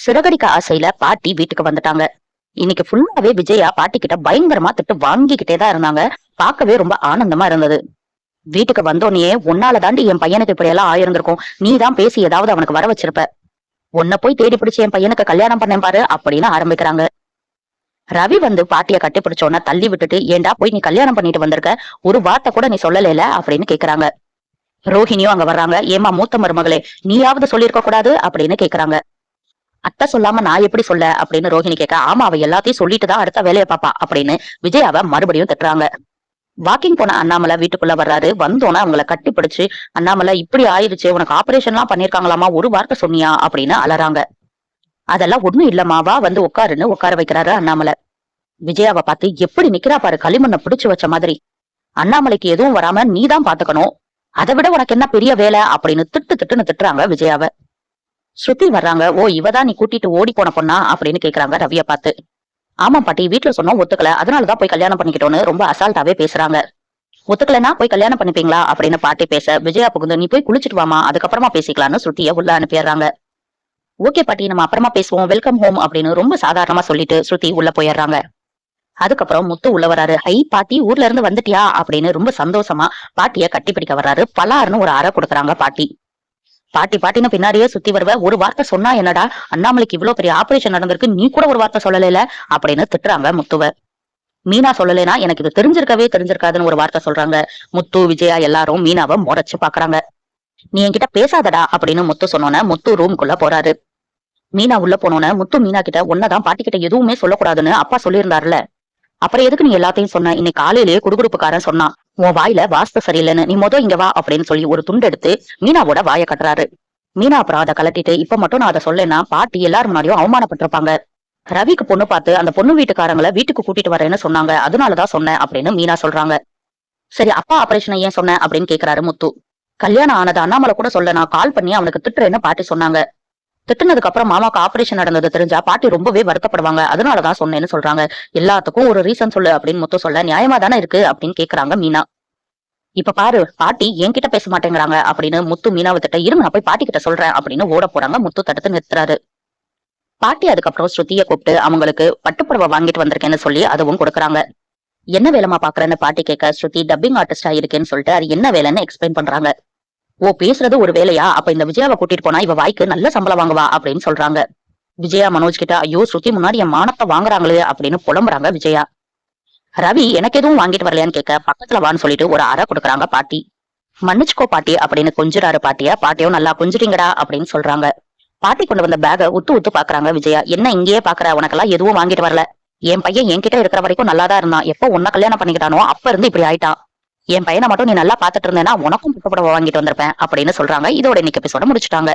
சிறகடிக்க ஆசையில பாட்டி வீட்டுக்கு வந்துட்டாங்க. இன்னைக்கு ஃபுல்லாவே விஜயா பாட்டி கிட்ட பயங்கரமா திட்டு வாங்கிக்கிட்டே தான் இருந்தாங்க. பார்க்கவே ரொம்ப ஆனந்தமா இருந்தது. வீட்டுக்கு வந்தோடனே உன்னால தாண்டி என் பையனுக்கு இப்படி எல்லாம் ஆயிருந்திருக்கும். நீ தான் பேசி ஏதாவது அவனுக்கு வர வச்சிருப்ப. உன்னை போய் தேடி பிடிச்சு என் பையனுக்கு கல்யாணம் பண்ணேன் பாரு அப்படின்னு ஆரம்பிக்கிறாங்க. ரவி வந்து பாட்டிய கட்டி பிடிச்சோன்னா தள்ளி விட்டுட்டு, ஏண்டா போய் நீ கல்யாணம் பண்ணிட்டு வந்திருக்க, ஒரு வார்த்தை கூட நீ சொல்லல அப்படின்னு கேக்குறாங்க. ரோஹிணியும் அங்க வர்றாங்க. ஏமா மூத்த மருமகளே, நீயாவது சொல்லிருக்க கூடாது அப்படின்னு கேக்குறாங்க. அத்தை சொல்லாம நான் எப்படி சொல்ல அப்படின்னு ரோஹிணி கேட்க, ஆமா அவ எல்லாத்தையும் சொல்லிட்டுதான் அடுத்த வேலையை பாப்பா அப்படின்னு விஜயாவை மறுபடியும் திட்டுறாங்க. வாக்கிங் போன அண்ணாமலை வீட்டுக்குள்ள வர்றாரு. வந்தோன்னா அவங்கள கட்டி பிடிச்சு, அண்ணாமலை இப்படி ஆயிருச்சு, உனக்கு ஆபரேஷன் எல்லாம் பண்ணிருக்காங்களாமா, ஒரு வார்த்தை சொன்னியா அப்படின்னு அலறாங்க. அதெல்லாம் ஒண்ணும் இல்லம்மா, வா வந்து உட்காருன்னு உட்கார வைக்கிறாரு அண்ணாமலை. விஜயாவை பார்த்து எப்படி நிக்கிறா பாரு, களிமண்ணை பிடிச்சு வச்ச மாதிரி. அண்ணாமலைக்கு எதுவும் வராம நீதான் பாத்துக்கணும், அதை விட உனக்கு என்ன பெரிய வேலை அப்படின்னு திட்டுன்னு திட்டுறாங்க விஜயாவை. ஸ்ருதி வர்றாங்க. ஓ இவதான் நீ கூட்டிட்டு ஓடி போன பொண்ணா அப்படின்னு கேக்குறாங்க ரவிய பார்த்து. ஆமா பாட்டி, வீட்டுல சொன்னோம் ஒத்துக்கல, அதனாலதான் போய் கல்யாணம் பண்ணிக்கிட்டோன்னு ரொம்ப அசால்ட்டாவே பேசுறாங்க. ஒத்துக்கலன்னா போய் கல்யாணம் பண்ணிப்பீங்களா அப்படின்னு பாட்டி பேச, விஜயா புகுந்து நீ போய் குளிச்சுட்டு வாமா, அதுக்கப்புறமா பேசிக்கலாம்னு ஸ்ருதிய உள்ள அனுப்பிடுறாங்க. ஓகே பாட்டி, நம்ம அப்புறமா பேசுவோம், வெல்கம் ஹோம் அப்படின்னு ரொம்ப சாதாரணமா சொல்லிட்டு ஸ்ருதி உள்ள போயிடுறாங்க. அதுக்கப்புறம் முத்து உள்ள வராரு. ஹை பாட்டி, ஊர்ல இருந்து வந்துட்டியா அப்படின்னு ரொம்ப சந்தோஷமா பாட்டிய கட்டி பிடிக்க வர்றாரு. பலாருன்னு ஒரு அறை கொடுக்குறாங்க பாட்டி. பாட்டி பாட்டின்னு பின்னாடியே சுத்தி வருவ, ஒரு வார்த்தை சொன்னா என்னடா, அண்ணாமலைக்கு இவ்வளவு பெரிய ஆபரேஷன் நடந்திருக்கு, நீ கூட ஒரு வார்த்தை சொல்லல அப்படின்னு திட்டுறாங்க முத்துவ. மீனா சொல்லலைன்னா எனக்கு இது தெரிஞ்சிருக்காதுன்னு ஒரு வார்த்தை சொல்றாங்க. முத்து விஜயா எல்லாரும் மீனாவை முறைச்சு பாக்குறாங்க. நீ என்கிட்ட பேசாதடா அப்படின்னு முத்து சொன்னோன்ன முத்து ரூம்குள்ள போறாரு. மீனா உள்ள போனோன்னு முத்து மீனா கிட்ட, ஒன்னதான் பாட்டி கிட்ட எதுவுமே சொல்லக்கூடாதுன்னு அப்பா சொல்லியிருந்தாருல, அப்புறம் எதுக்கு நீ எல்லாத்தையும் சொன்ன, இன்னைக்கு காலையிலேயே குடுகுடுப்புக்காரன் சொன்னான், உன் வாயில வாஸ்து சரியில்லைன்னு, நீ இங்க வா அப்படின்னு சொல்லி ஒரு துண்டு எடுத்து மீனாவோட வாயை கட்டுறாரு. மீனா அப்புறம் அதை கலட்டிட்டு, இப்ப மட்டும் நான் அதை சொல்லேன்னா பாட்டி எல்லாரும் முன்னாடியும் அவமானப்பட்டிருப்பாங்க. ரவிக்கு பொண்ணு பார்த்து அந்த பொண்ணு வீட்டுக்காரங்களை வீட்டுக்கு கூட்டிட்டு வரேன்னு சொன்னாங்க, அதனாலதான் சொன்னேன் அப்படின்னு மீனா சொல்றாங்க. சரி அப்பா ஆபரேஷனை ஏன் சொன்ன அப்படின்னு கேக்குறாரு முத்து. கல்யாணம் ஆனது அண்ணாமலை கூட சொல்ல, நான் கால் பண்ணி அவனுக்கு திட்டுறேன்னு பாட்டி சொன்னாங்க. திட்டுனதுக்கு அப்புறம் மாமாக்கு ஆபரேஷன் நடந்தது தெரிஞ்சா பாட்டி ரொம்பவே வருத்தப்படுவாங்க, அதனாலதான் சொன்னேன்னு சொல்றாங்க. எல்லாத்துக்கும் ஒரு ரீசன் சொல்லு அப்படின்னு முத்து சொல்ல, நியாயமா தானே இருக்கு அப்படின்னு கேக்குறாங்க மீனா. இப்ப பாரு பாட்டி என்கிட்ட பேச மாட்டேங்கிறாங்க அப்படின்னு முத்து மீனாவை திட்ட, இருங்க நான் போய் பாட்டி கிட்ட சொல்றேன் அப்படின்னு ஓட போறாங்க. முத்து தடுத்து நிறுத்துறாரு. பாட்டி அதுக்கப்புறம் ஸ்ருதியை கூப்பிட்டு அவங்களுக்கு பட்டுப்புடவை வாங்கிட்டு வந்திருக்கேன்னு சொல்லி அதுவும் கொடுக்குறாங்க. என்ன வேலைமா பாக்குறேன்னு பாட்டி கேட்க, ஸ்ருதி டப்பிங் ஆர்டிஸ்டா இருக்கேன்னு சொல்லிட்டு அது என்ன வேலைன்னு எக்ஸ்பிளைன் பண்றாங்க. ஓ பேசுறது ஒரு வேலையா, அப்ப இந்த விஜயாவை கூட்டிட்டு போனா இவ வாய்க்கு நல்ல சம்பளம் வாங்குவா அப்படின்னு சொல்றாங்க. விஜயா மனோஜ் கிட்ட, ஐயோ ஸ்ருதி முன்னாடி என் மானத்தை வாங்குறாங்களே அப்படின்னு புலம்புறாங்க விஜயா. ரவி எனக்கு எதுவும் வாங்கிட்டு வரலையான்னு கேட்க, பக்கத்துல வான்னு சொல்லிட்டு ஒரு அறை கொடுக்குறாங்க பாட்டி. மன்னிச்சுக்கோ பாட்டி அப்படின்னு கொஞ்சுறாரு பாட்டியா. பாட்டியும் நல்லா கொஞ்சிட்டீங்கடா அப்படின்னு சொல்றாங்க. பாட்டி கொண்டு வந்த பேக உத்து பாக்குறாங்க விஜயா. என்ன இங்கேயே பாக்குற, உனக்கெல்லாம் எதுவும் வாங்கிட்டு வரல, என் பையன் என்கிட்ட இருக்கிற வரைக்கும் நல்லாதான் இருந்தான், எப்ப உன்ன கல்யாணம் பண்ணிக்கிட்டானோ அப்ப இருந்து இப்படி ஆயிட்டான், என் பையனை மட்டும் நீ நல்லா பாத்துட்டு இருந்தேன்னா உனக்கும் புத்தப்படவை வாங்கிட்டு வந்திருப்பேன் அப்படின்னு சொல்றாங்க. இதோட இன்னைக்கு எபிசோட முடிச்சுட்டாங்க.